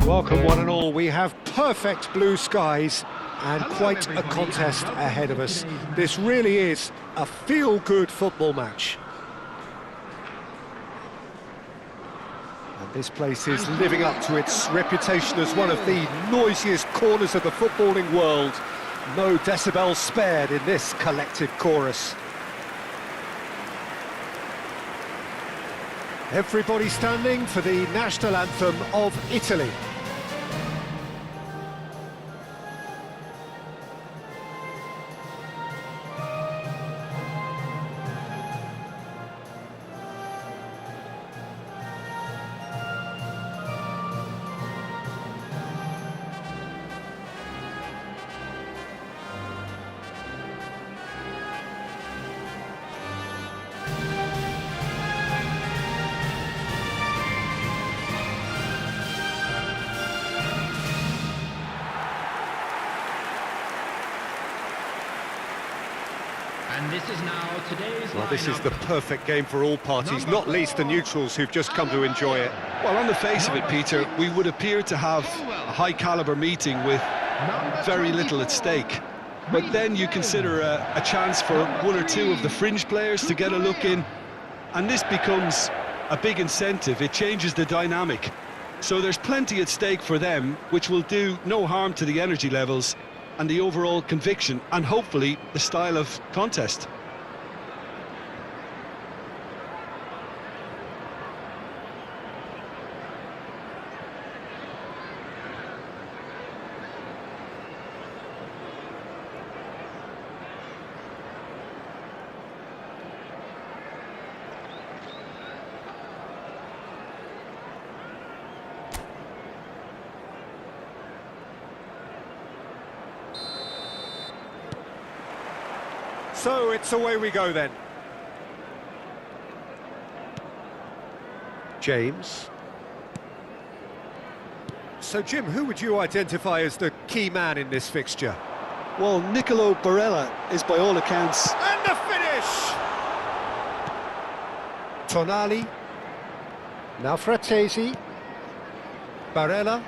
Welcome one and all. We have perfect blue skies and quite a contest ahead of us. This really is a feel-good football match. And this place is living up to its reputation as one of the noisiest corners of the footballing world. No decibels spared in this collective chorus. Everybody standing for the national anthem of Italy. And this is now today's Well, this is the perfect game for all parties, not least the neutrals who've just come to enjoy it. Well, on the face of it, Peter, we would appear to have a high-caliber meeting with very little at stake. But then you consider a chance for one or two of the fringe players to get a look in, and this becomes a big incentive. It changes the dynamic. So there's plenty at stake for them, which will do no harm to the energy levels and the overall conviction, and hopefully the style of contest. So it's away we go then. James. So Jim, who would you identify as the key man in this fixture? Well, Nicolo Barella is by all accounts... And the finish! Tonali. Now Fratesi. Barella.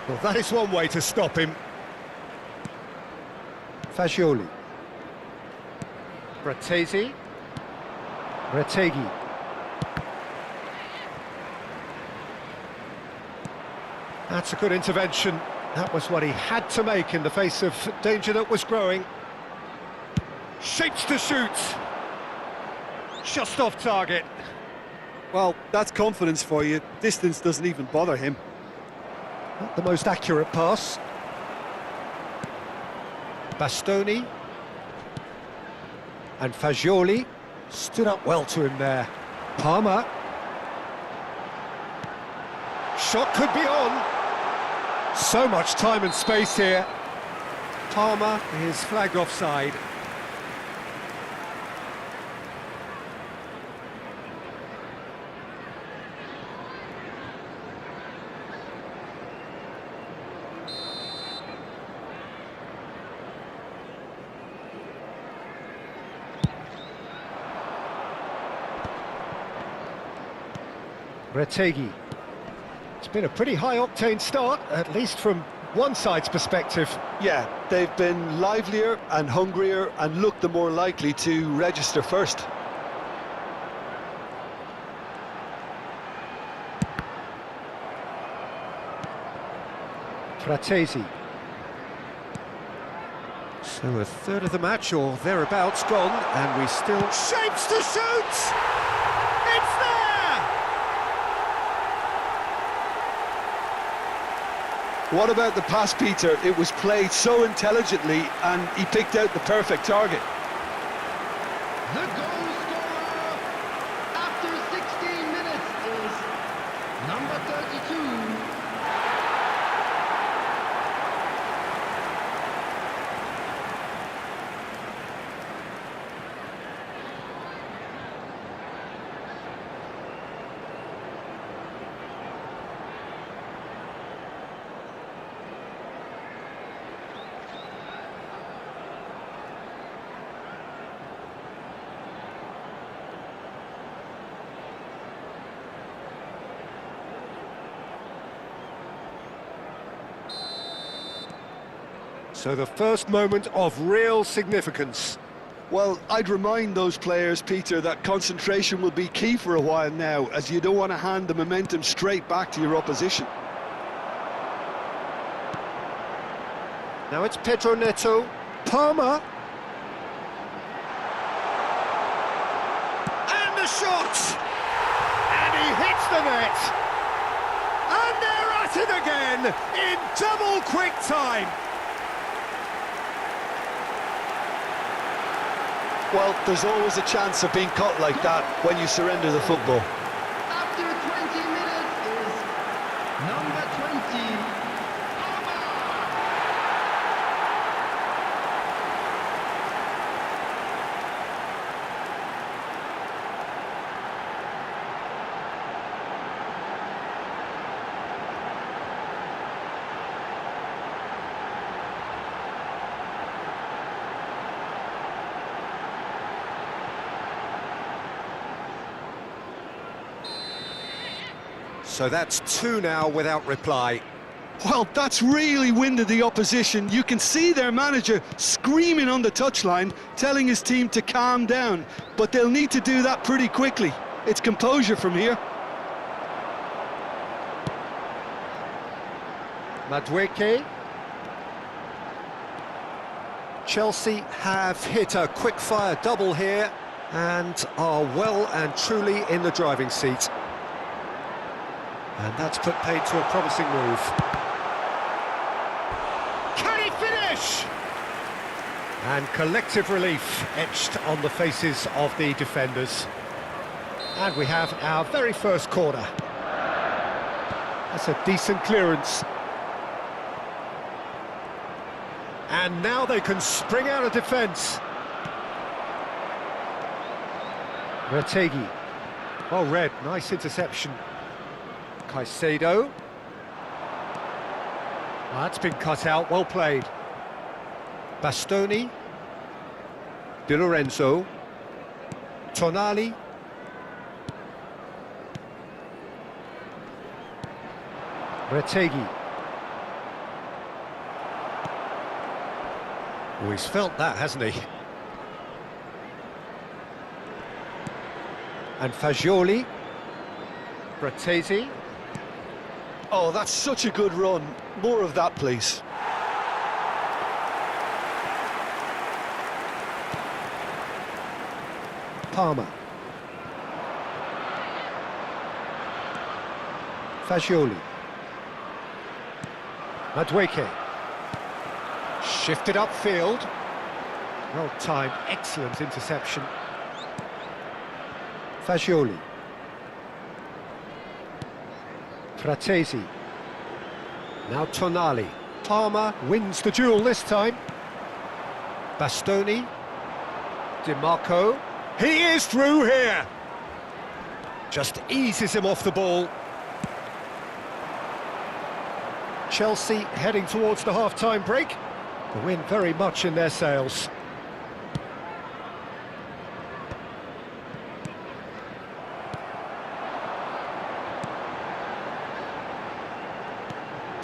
Well, that is one way to stop him. Fagioli. Fratesi. Retegui. That's a good intervention. That was what he had to make in the face of danger that was growing. Shapes to shoot. Just off target. Well, that's confidence for you. Distance doesn't even bother him. Not the most accurate pass. Bastoni. And Fagioli stood up well to him there. Palmer. Shot could be on. So much time and space here. Palmer is flagged offside. Retegui. It's been a pretty high-octane start, at least from one side's perspective. Yeah, they've been livelier and hungrier and looked the more likely to register first. Fratesi. So a third of the match, or thereabouts, gone, and we still... Shapes to shoot! It's there! What about the pass, Peter? It was played so intelligently and he picked out the perfect target. The goal scorer after 16 minutes is number 32. So the first moment of real significance. Well, I'd remind those players, Peter, that concentration will be key for a while now, as you don't want to hand the momentum straight back to your opposition. Now it's Pedro Neto. Palmer. And the shot! And he hits the net! And they're at it again in double quick time! Well, there's always a chance of being caught like that when you surrender the football. After 20 minutes is number 20, Palmer. So that's 2 now without reply. Well, that's really winded the opposition. You can see their manager screaming on the touchline, telling his team to calm down. But they'll need to do that pretty quickly. It's composure from here. Madueke. Chelsea have hit a quick-fire double here and are well and truly in the driving seat. And that's put paid to a promising move. Can he finish? And collective relief etched on the faces of the defenders. And we have our very first corner. That's a decent clearance. And now they can spring out of defence. Retegi. Well read, nice interception. Caicedo. That's been cut out, well played. Bastoni. Di Lorenzo. Tonali. Retegi. Oh, he's felt that, hasn't he? And Fagioli. Bratesi. Oh, that's such a good run. More of that, please. Palmer. Fagioli. Madueke. Shifted upfield. Well timed, excellent interception. Fagioli. Fratesi. Now Tonali. Palmer wins the duel this time. Bastoni. Di Marco. He is through here. Just eases him off the ball. Chelsea heading towards the half-time break. The wind very much in their sails.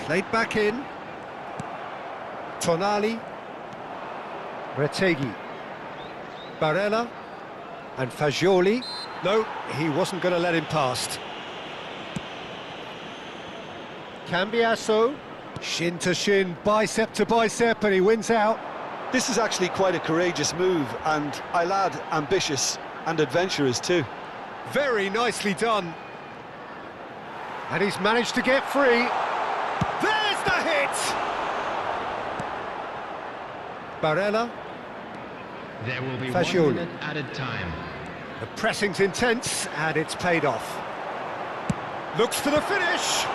Played back in. Tonali. Retegi. Barella. And Fagioli. No, he wasn't going to let him past. Cambiasso. Shin to shin, bicep to bicep, and he wins out. This is actually quite a courageous move, and I'll add ambitious and adventurous too. Very nicely done. And he's managed to get free. There's the hit! Barella. There will be Fagioli. 1 minute added time. The pressing's intense, and it's paid off. Looks for the finish!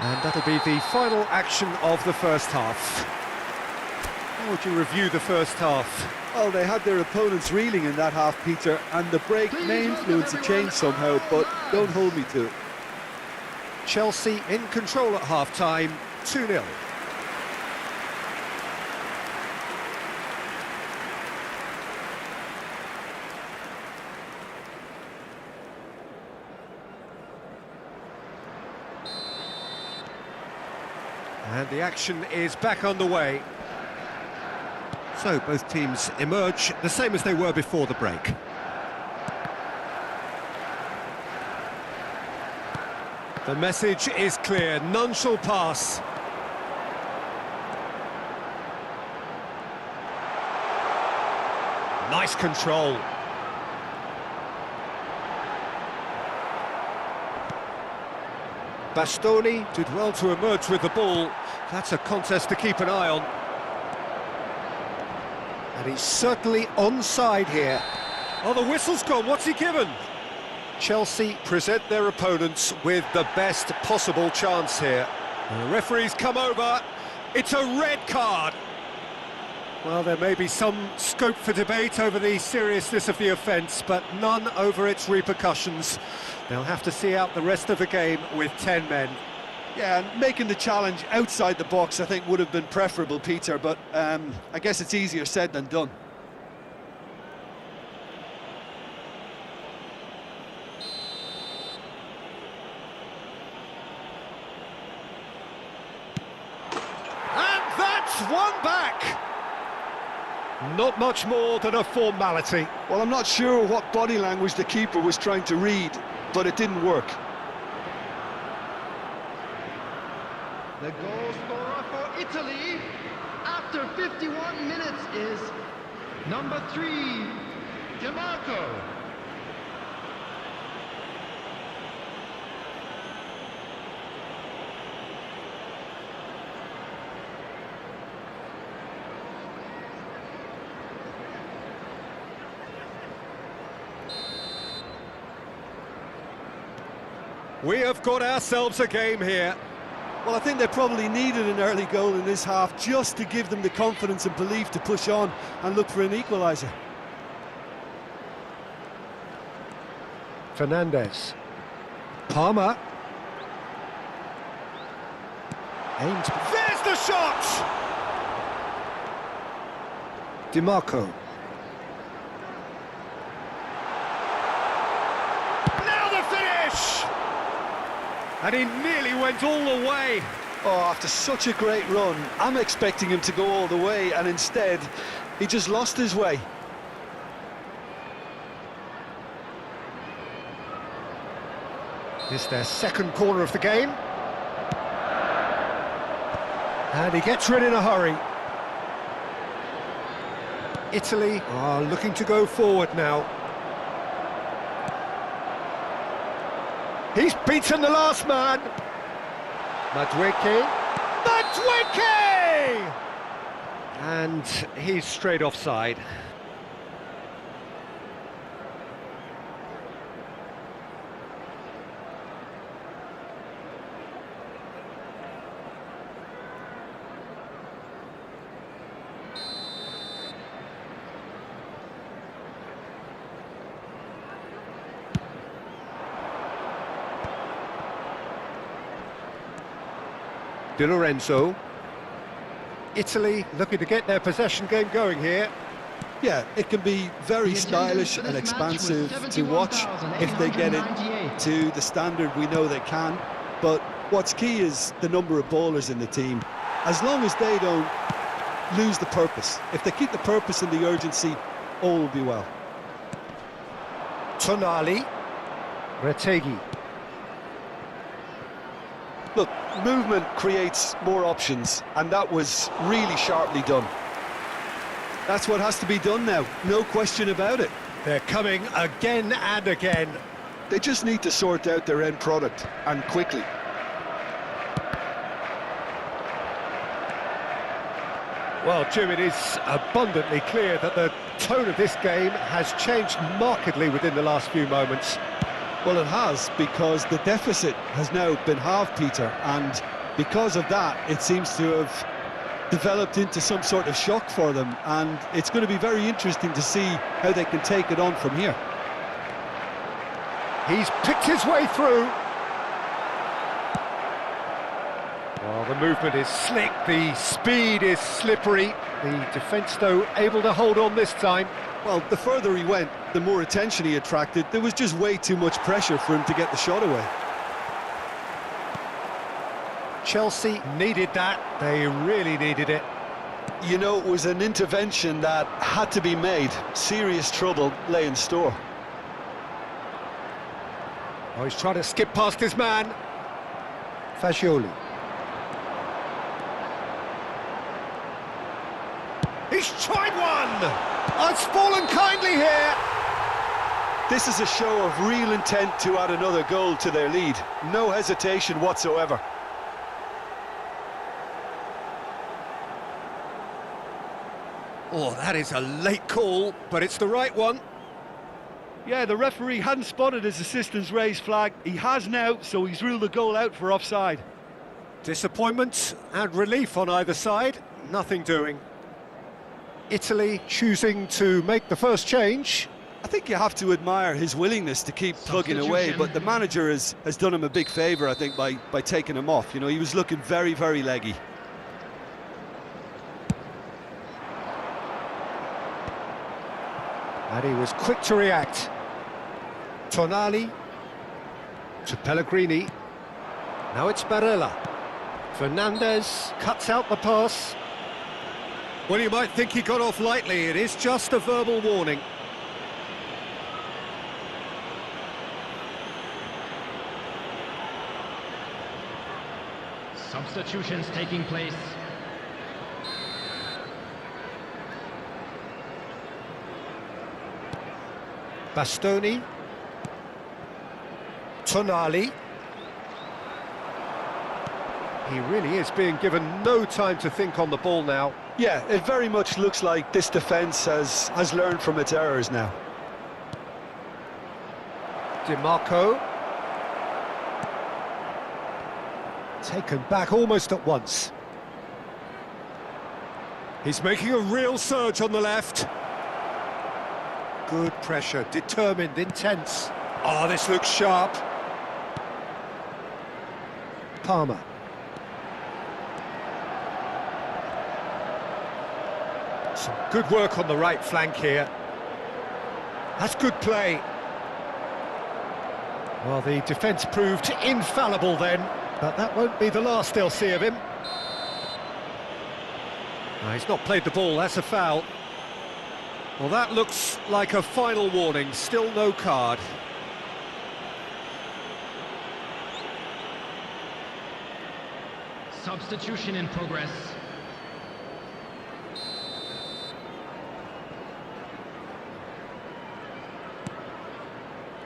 And that'll be the final action of the first half. How would you review the first half? Well, they had their opponents reeling in that half, Peter, and the break may influence a change somehow, but don't hold me to it. Chelsea in control at half-time, 2-0. And the action is back underway. So both teams emerge the same as they were before the break. The message is clear, none shall pass. Nice control. Bastoni did well to emerge with the ball. That's a contest to keep an eye on. And he's certainly onside here. Oh, the whistle's gone. What's he given? Chelsea present their opponents with the best possible chance here. And the referee's come over. It's a red card. Well, there may be some scope for debate over the seriousness of the offence, but none over its repercussions. They'll have to see out the rest of the game with 10 men. Yeah, and making the challenge outside the box, I think, would have been preferable, Peter, but I guess it's easier said than done. And that's one back! Not much more than a formality. Well, I'm not sure what body language the keeper was trying to read, but it didn't work. The goal scorer for Italy after 51 minutes is number 3, DiMarco. We have got ourselves a game here. Well, I think they probably needed an early goal in this half just to give them the confidence and belief to push on and look for an equaliser. Fernandez. Palmer. Aimed. There's the shot! DiMarco. Now the finish! And he nearly went all the way. Oh, after such a great run, I'm expecting him to go all the way, and instead, he just lost his way. This is their second corner of the game. And he gets rid in a hurry. Italy are looking to go forward now. He's beaten the last man. Madueke. Madueke! And he's straight offside. Di Lorenzo. Italy looking to get their possession game going here. Yeah, it can be very stylish and expansive to watch if they get it to the standard we know they can. But what's key is the number of ballers in the team. As long as they don't lose the purpose, if they keep the purpose and the urgency, all will be well. Tonali. Retegui. Look, movement creates more options, and that was really sharply done. That's what has to be done now, no question about it. They're coming again and again. They just need to sort out their end product, and quickly. Well, Jim, it is abundantly clear that the tone of this game has changed markedly within the last few moments. Well, it has, because the deficit has now been halved, Peter, and because of that, it seems to have developed into some sort of shock for them, and it's going to be very interesting to see how they can take it on from here. He's picked his way through. Well, the movement is slick, the speed is slippery. The defence, though, able to hold on this time. Well, the further he went, the more attention he attracted. There was just way too much pressure for him to get the shot away. Chelsea needed that, they really needed it. You know, it was an intervention that had to be made. Serious trouble lay in store. Oh, he's trying to skip past his man. Fagioli. He's tried one! Oh, it's fallen kindly here! This is a show of real intent to add another goal to their lead. No hesitation whatsoever. Oh, that is a late call, but it's the right one. Yeah, the referee hadn't spotted his assistant's raised flag. He has now, so he's ruled the goal out for offside. Disappointment and relief on either side, nothing doing. Italy choosing to make the first change. I think you have to admire his willingness to keep plugging away, but the manager has done him a big favour, I think, by taking him off. You know, he was looking very, very leggy. And he was quick to react. Tonali to Pellegrini. Now it's Barella. Fernandez cuts out the pass. Well, you might think he got off lightly. It is just a verbal warning. Substitutions taking place. Bastoni. Tonali. He really is being given no time to think on the ball now. Yeah, it very much looks like this defence has learned from its errors now. DiMarco. Taken back almost at once. He's making a real surge on the left. Good pressure, determined, intense. Oh, this looks sharp. Palmer. Some good work on the right flank here. That's good play. Well, the defence proved infallible then, but that won't be the last they'll see of him. No, he's not played the ball, that's a foul. Well, that looks like a final warning, still no card. Substitution in progress.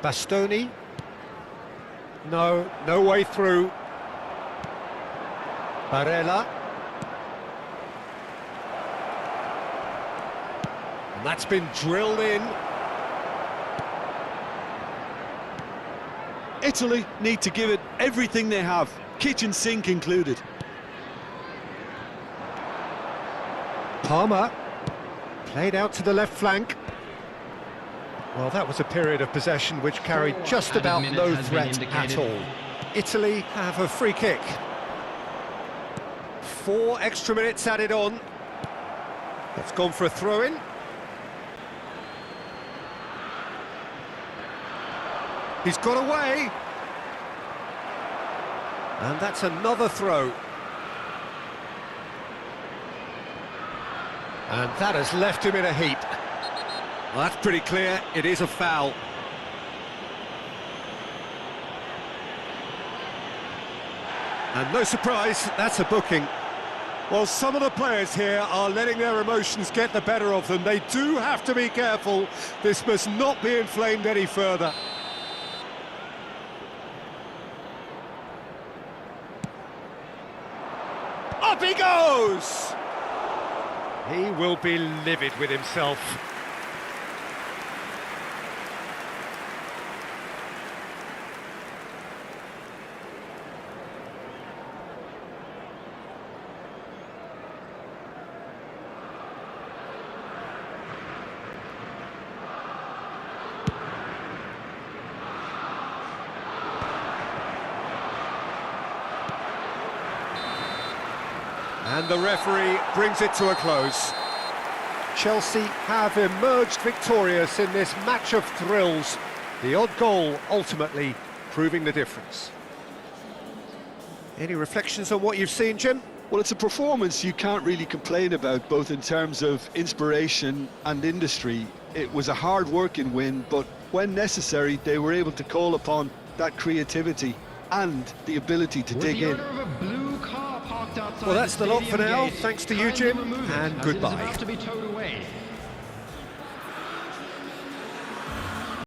Bastoni. No way through. Barella. And that's been drilled in. Italy need to give it everything they have, kitchen sink included. Palmer. Played out to the left flank. Well, that was a period of possession which carried just about no threat at all. Italy have a free kick. 4 extra minutes added on. It's gone for a throw-in. He's got away. And that's another throw. And that has left him in a heap. Well, that's pretty clear, it is a foul. And no surprise, that's a booking. Well, some of the players here are letting their emotions get the better of them. They do have to be careful. This must not be inflamed any further. Up he goes! He will be livid with himself. And the referee brings it to a close. Chelsea have emerged victorious in this match of thrills. The odd goal ultimately proving the difference. Any reflections on what you've seen, Jim? Well, it's a performance you can't really complain about, both in terms of inspiration and industry. It was a hard-working win, but when necessary, they were able to call upon that creativity and the ability to dig in. Well, that's the lot for now. Thanks to you, Jim, and goodbye. To be towed away.